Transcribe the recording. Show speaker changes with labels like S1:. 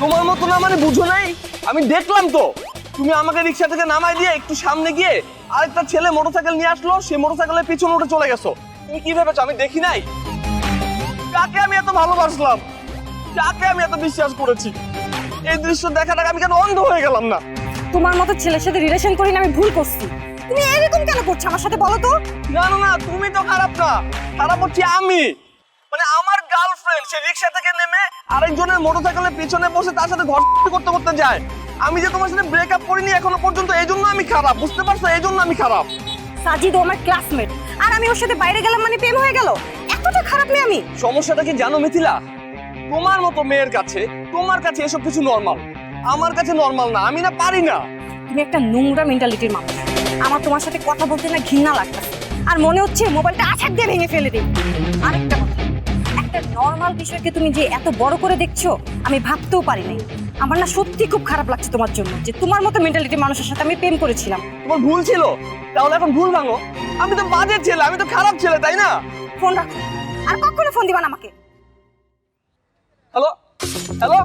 S1: তোমার মতো না মানে বুঝো নাই? আমি দেখলাম তো, তুমি আমাকে রিক্সা থেকে নামাই দিয়ে একটু সামনে গিয়ে আরেকটা ছেলে মোটরসাইকেল নিয়ে আসলো, সে মোটরসাইকেলের পিছনে উঠে চলে গেছো। তুমি কি ভেবেছো আমি দেখি নাই? কাকে আমি এত ভালোবাসলাম, কাকে আমি এত বিশ্বাস করেছি, এই দৃশ্য দেখার আগে আমি কেন অন্ধ হয়ে গেলাম না?
S2: তোমার মতো ছেলের সাথে রিলেশন করি না, আমি ভুল করছি। তুমি এরকম কেন করছো আমার সাথে বলো তো?
S1: না না না, তুমি তো খারাপ না, খারাপ হচ্ছে আমি। মানে আমার গার্লফ্রেন্ড সে রিক্সা থেকে নেমে আরেকজনের মোটরসাইকেলের পিছনে বসে তার সাথে ঘর করতে করতে যায়। আমি যে তোমার সাথে ব্রেকআপ করিনি এখনো পর্যন্ত, এই জন্য আমি খারাপ, বুঝতে পারছো? এই জন্য আমি খারাপ।
S2: সাজিদ ও আমার ক্লাসমেট, আর আমি ওর সাথে বাইরে গেলাম মানে প্রেম হয়ে গেল? এতটা খারাপ মেয়ে আমি?
S1: সমস্যাটা কি জানো মিথিলা? তোমার মতো মেয়ের কাছে, তোমার কাছে এসব কিছু নর্মাল, আমার কাছে নর্মাল না। আমি না পারি না।
S2: তুমি একটা নোংরা মেন্টালিটির মানুষ। আমার তোমার সাথে কথা বলতে না ঘৃণা লাগতেছে, আর মনে হচ্ছে মোবাইলটা আছাড় দিয়ে ভেঙে ফেলে দিই। আরেকটা কথা, একটা নর্মাল বিষয়কে তুমি যে এত বড় করে দেখছো আমি ভাবতেও পারি নাই। আমার না সত্যি খুব খারাপ লাগছে তোমার জন্য, যে তোমার মতো মেন্টালিটির মানুষের সাথে আমি প্রেম করেছিলাম।
S1: তোমার ভুল ছিল, তাহলে এখন ভুল ভাঙো। আমি তো বাজে ছেলে, আমি তো খারাপ ছেলে, তাই না?
S2: ফোন রাখো, আর কখনো ফোন দিবা না আমাকে।
S1: Hello hello